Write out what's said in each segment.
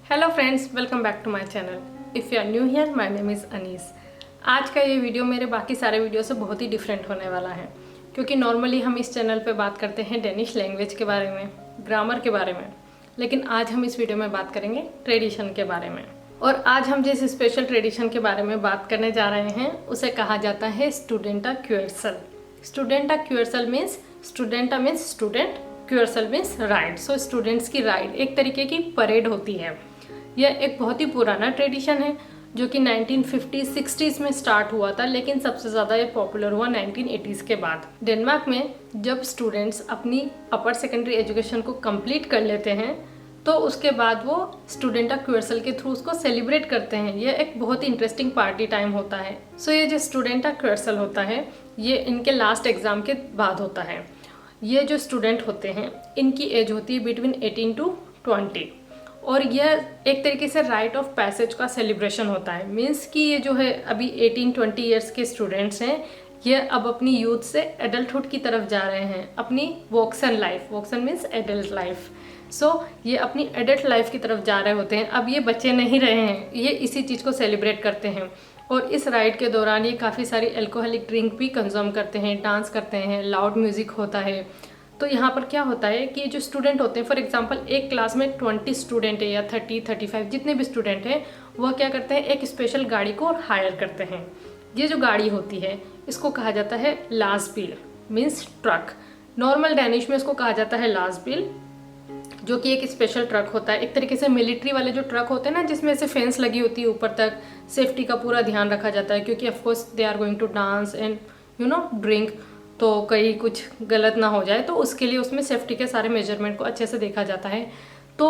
Hello friends, welcome back to my channel. If you are new here, my name is Anis. आज का ये video मेरे बाकी सारे वीडियो से बहुत ही डिफरेंट होने वाला है, क्योंकि नॉर्मली हम इस चैनल पे बात करते हैं डेनिश लैंग्वेज के बारे में, ग्रामर के बारे में, लेकिन आज हम इस वीडियो में बात करेंगे ट्रेडिशन के बारे में। और आज हम जिस स्पेशल ट्रेडिशन के बारे में बात करने जा रहे हैं उसे कहा जाता है स्टूडेंटा क्यूर्सल। स्टूडेंटा क्यूर्सल मीन्स स्टूडेंटा मीन्स स्टूडेंट, क्यूर्सल मीन्स राइड। सो स्टूडेंट्स की राइड एक तरीके की परेड होती है। यह एक बहुत ही पुराना ट्रेडिशन है जो कि 1950-60s में स्टार्ट हुआ था, लेकिन सबसे ज़्यादा ये पॉपुलर हुआ 1980s के बाद। डेनमार्क में जब स्टूडेंट्स अपनी अपर सेकेंडरी एजुकेशन को कंप्लीट कर लेते हैं तो उसके बाद वो स्टूडेंटा क्यूर्सल के थ्रू उसको सेलिब्रेट करते हैं। ये एक बहुत ही इंटरेस्टिंग पार्टी टाइम होता है। सो ये जो स्टूडेंटा क्यूर्सल होता है ये इनके लास्ट एग्ज़ाम के बाद होता है। ये जो स्टूडेंट होते हैं इनकी एज होती है बिटवीन 18 to 20, और यह एक तरीके से राइट ऑफ पैसेज का सेलिब्रेशन होता है। मीन्स कि ये जो है अभी 18-20 ईयर्स के स्टूडेंट्स हैं, ये अब अपनी यूथ से एडल्टहुड की तरफ जा रहे हैं, अपनी वोक्सन लाइफ, वोक्सन मीन्स एडल्ट लाइफ। सो ये अपनी एडल्ट लाइफ की तरफ जा रहे होते हैं। अब ये बच्चे नहीं रहे हैं, ये इसी चीज़ को सेलिब्रेट करते हैं। और इस राइड के दौरान ये काफ़ी सारी अल्कोहलिक ड्रिंक भी कंज्यूम करते हैं, डांस करते हैं, लाउड म्यूज़िक होता है। तो यहाँ पर क्या होता है कि जो स्टूडेंट होते हैं, फॉर एग्जांपल एक क्लास में 20 स्टूडेंट है या 30-35 जितने भी स्टूडेंट हैं, वह क्या करते हैं, एक स्पेशल गाड़ी को हायर करते हैं। ये जो गाड़ी होती है इसको कहा जाता है लासबिल, मीन्स ट्रक। नॉर्मल डैनिश में इसको कहा जाता है लासबिल, जो कि एक स्पेशल ट्रक होता है। एक तरीके से मिलिट्री वाले जो ट्रक होते हैं ना, जिसमें से फेंस लगी होती है ऊपर तक, सेफ्टी का पूरा ध्यान रखा जाता है, क्योंकि of course they are going to dance and drink, तो कहीं कुछ गलत ना हो जाए, तो उसके लिए उसमें सेफ्टी के सारे मेजरमेंट को अच्छे से देखा जाता है। तो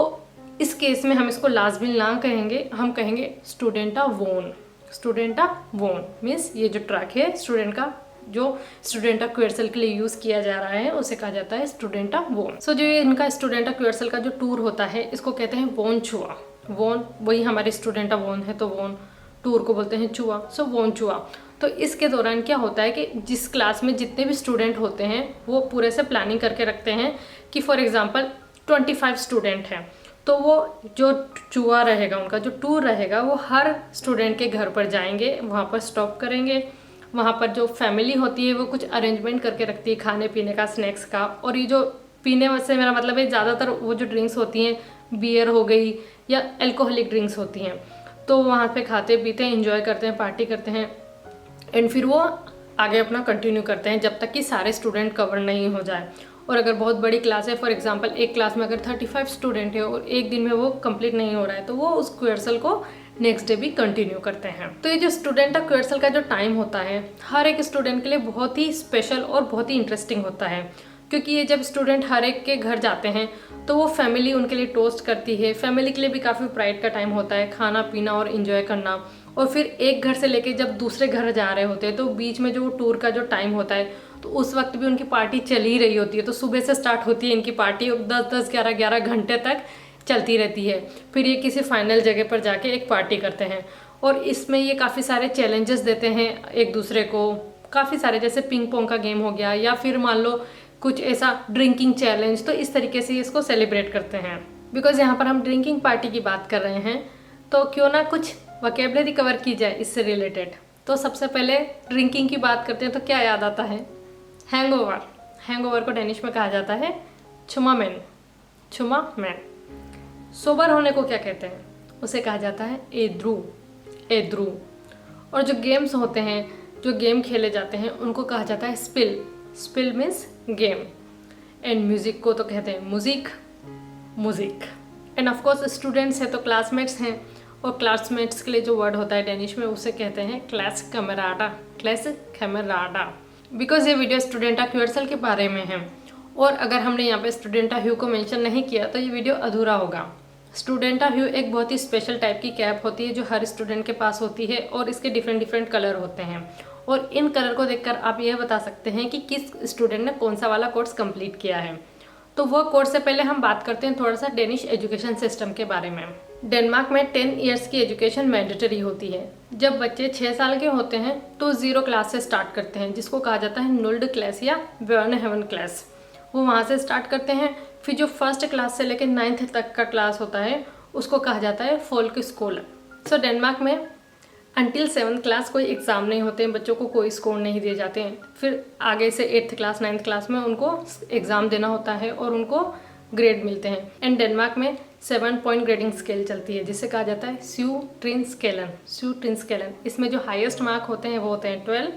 इस केस में हम इसको लासबिल ना कहेंगे, हम कहेंगे स्टूडेंटा वोन। स्टूडेंटा वोन मीन्स ये जो ट्रक है स्टूडेंट का, जो स्टूडेंटा क्यूर्सल के लिए यूज़ किया जा रहा है, उसे कहा जाता है स्टूडेंटा वोन। सो जो ये इनका स्टूडेंटा क्यूर्सल का जो टूर होता है इसको कहते हैं वोन चुआ। वोन वही हमारे स्टूडेंटा वोन है, तो वोन टूर को बोलते हैं चुआ। सो वोन चुआ। तो इसके दौरान क्या होता है कि जिस क्लास में जितने भी स्टूडेंट होते हैं वो पूरे से प्लानिंग करके रखते हैं कि फॉर एग्जांपल 25 स्टूडेंट हैं, तो वो जो चुआ रहेगा, उनका जो टूर रहेगा, वो हर स्टूडेंट के घर पर जाएंगे, वहाँ पर स्टॉप करेंगे। वहाँ पर जो फैमिली होती है वो कुछ अरेंजमेंट करके रखती है खाने पीने का, स्नैक्स का। और ये जो पीने से मेरा मतलब है ज़्यादातर वो जो ड्रिंक्स होती हैं, बियर हो गई या अल्कोहलिक ड्रिंक्स होती हैं, तो वहाँ पे खाते पीते हैं, इंजॉय करते हैं, पार्टी करते हैं, एंड फिर वो आगे अपना कंटिन्यू करते हैं जब तक कि सारे स्टूडेंट कवर नहीं हो जाए। और अगर बहुत बड़ी क्लास है, फॉर एग्जांपल एक क्लास में अगर 35 स्टूडेंट है और एक दिन में वो कंप्लीट नहीं हो रहा है, तो वो उस क्यूर्सल को नेक्स्ट डे भी कंटिन्यू करते हैं। तो ये जो स्टूडेंटा क्यूर्सल का जो टाइम होता है हर एक स्टूडेंट के लिए बहुत ही स्पेशल और बहुत ही इंटरेस्टिंग होता है, क्योंकि ये जब स्टूडेंट हर एक के घर जाते हैं तो वो फैमिली उनके लिए टोस्ट करती है। फैमिली के लिए भी काफ़ी प्राइड का टाइम होता है, खाना पीना और इन्जॉय करना। और फिर एक घर से लेके जब दूसरे घर जा रहे होते हैं तो बीच में जो वो टूर का जो टाइम होता है, तो उस वक्त भी उनकी पार्टी चल ही रही होती है। तो सुबह से स्टार्ट होती है इनकी पार्टी और 10-10, 11-11 घंटे तक चलती रहती है। फिर ये किसी फाइनल जगह पर जाके एक पार्टी करते हैं, और इसमें ये काफ़ी सारे चैलेंजेस देते हैं एक दूसरे को। काफ़ी सारे, जैसे पिंग पोंग का गेम हो गया, या फिर मान लो कुछ ऐसा ड्रिंकिंग चैलेंज। तो इस तरीके से इसको सेलिब्रेट करते हैं। बिकॉज यहाँ पर हम ड्रिंकिंग पार्टी की बात कर रहे हैं, तो क्यों ना कुछ वोकैबुलरी कवर की जाए इससे रिलेटेड। तो सबसे पहले ड्रिंकिंग की बात करते हैं तो क्या याद आता है? हैंगओवर। हैंगओवर को डेनिश में कहा जाता है छुमामैन। छुमामैन। सोबर होने को क्या कहते हैं? उसे कहा जाता है एद्रू। एद्रू। और जो गेम्स होते हैं, जो गेम खेले जाते हैं, उनको कहा जाता है spill. Spill means game. And music को तो कहते हैं music. Music. And of course students हैं तो क्लासमेट्स हैं, और क्लासमेट्स के लिए जो वर्ड होता है डेनिश में उसे कहते हैं क्लास कैमराडा। क्लास कैमराडा। बिकॉज ये वीडियो स्टूडेंटा क्यूर्सल के बारे में है, और अगर हमने यहाँ पे स्टूडेंटा ह्यू को मेंशन नहीं किया तो ये वीडियो अधूरा होगा। स्टूडेंटा ह्यू एक बहुत ही स्पेशल टाइप की कैप होती है जो हर स्टूडेंट के पास होती है, और इसके डिफरेंट कलर होते हैं। और इन कलर को देखकर आप यह बता सकते हैं कि किस स्टूडेंट ने कौन सा वाला कोर्स कंप्लीट किया है। तो वो कोर्स से पहले हम बात करते हैं थोड़ा सा डेनिश एजुकेशन सिस्टम के बारे में। डेनमार्क में 10 इयर्स की एजुकेशन मैंडेटरी होती है। जब बच्चे 6 साल के होते हैं तो 0 क्लास से स्टार्ट करते हैं, जिसको कहा जाता है नुल्ड क्लास या बर्नहेवन क्लास। वो वहाँ से स्टार्ट करते हैं। फिर जो फर्स्ट क्लास से लेकर 9th तक का क्लास होता है उसको कहा जाता है फोल्कस्कोलन। सो डेनमार्क में अंटिल 7th क्लास कोई एग्ज़ाम नहीं होते हैं, बच्चों को कोई स्कोर नहीं दिए जाते हैं। फिर आगे से 8th क्लास 9th क्लास में उनको एग्ज़ाम देना होता है और उनको ग्रेड मिलते हैं। एंड डेनमार्क में 7 पॉइंट ग्रेडिंग स्केल चलती है जिसे कहा जाता है स्यू ट्रिन स्केलन। इसमें जो हाईएस्ट मार्क होते हैं वो होते हैं 12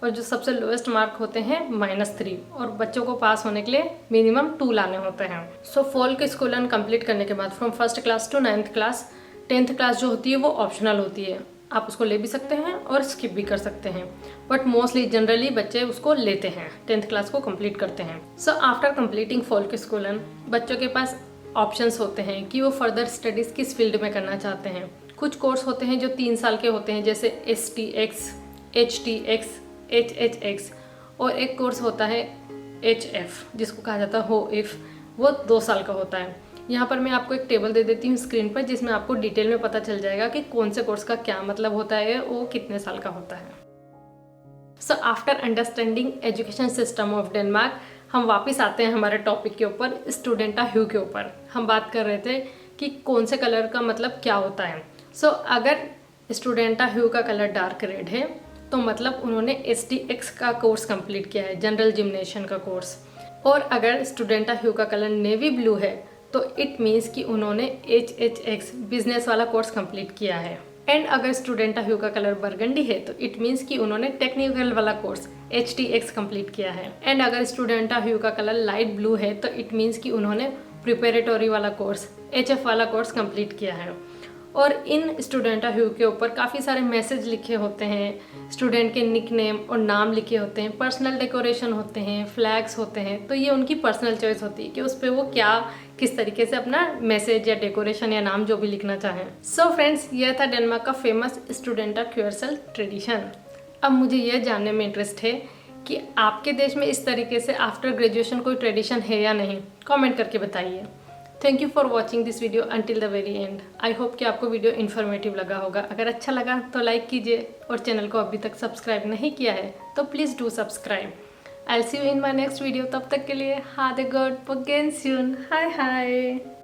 और जो सबसे लोएस्ट मार्क होते हैं -3, और बच्चों को पास होने के लिए मिनिमम 2 लाने होते हैं। सो फोल्कस्कोलन कंप्लीट करने के बाद from 1st class to 9th class 10th class जो होती है वो ऑप्शनल होती है, आप उसको ले भी सकते हैं और स्किप भी कर सकते हैं, बट मोस्टली जनरली बच्चे उसको लेते हैं, 10th क्लास को कंप्लीट करते हैं। सो आफ्टर कंप्लीटिंग फोल्कस्कोलन बच्चों के पास ऑप्शंस होते हैं कि वो फर्दर स्टडीज़ किस फील्ड में करना चाहते हैं। कुछ कोर्स होते हैं जो 3 साल के होते हैं जैसे STX, HTX, HHX, और एक कोर्स होता है HF जिसको कहा जाता है HOIF, वो 2 साल का होता है। यहाँ पर मैं आपको एक टेबल दे देती हूँ स्क्रीन पर जिसमें आपको डिटेल में पता चल जाएगा कि कौन से कोर्स का क्या मतलब होता है, वो कितने साल का होता है। So after understanding education system of Denmark हम वापस आते हैं हमारे टॉपिक के ऊपर, स्टूडेंटा ह्यू के ऊपर। हम बात कर रहे थे कि कौन से कलर का मतलब क्या होता है। सो अगर स्टूडेंटा ह्यू का कलर डार्क रेड है तो मतलब उन्होंने STX का कोर्स कंप्लीट किया है, जनरल जिम्नेशियम का कोर्स। और अगर स्टूडेंटा ह्यू का कलर नेवी ब्लू है तो इट मीन्स कि उन्होंने HHX बिजनेस वाला कोर्स कंप्लीट किया है। एंड अगर स्टूडेंटा ह्यू का कलर बरगंडी है तो इट मीन्स कि उन्होंने टेक्निकल वाला कोर्स HTX कंप्लीट किया है। एंड अगर स्टूडेंटा ह्यू का कलर लाइट ब्लू है तो इट मीन्स कि उन्होंने प्रिपरेटरी वाला कोर्स HF वाला कोर्स कंप्लीट किया है। और इन स्टूडेंटा ह्यू के ऊपर काफ़ी सारे मैसेज लिखे होते हैं, स्टूडेंट के निक नेम और नाम लिखे होते हैं, पर्सनल डेकोरेशन होते हैं, फ्लैग्स होते हैं। तो ये उनकी पर्सनल चॉइस होती है कि उस पर वो क्या किस तरीके से अपना मैसेज या डेकोरेशन या नाम जो भी लिखना चाहें। सो फ्रेंड्स, यह था डेनमार्क का फेमस स्टूडेंटा क्यूरसल ट्रेडिशन। अब मुझे यह जानने में इंटरेस्ट है कि आपके देश में इस तरीके से आफ्टर ग्रेजुएशन कोई ट्रेडिशन है या नहीं, कमेंट करके बताइए। Thank you for watching this video until the very and. I hope कि आपको वीडियो इन्फॉर्मेटिव लगा होगा। अगर अच्छा लगा तो लाइक कीजिए और चैनल को अभी तक सब्सक्राइब नहीं किया है तो please do subscribe. I will see you in my next video. तब तक के लिए हाथ गुड अगेन सून। हाय हाय।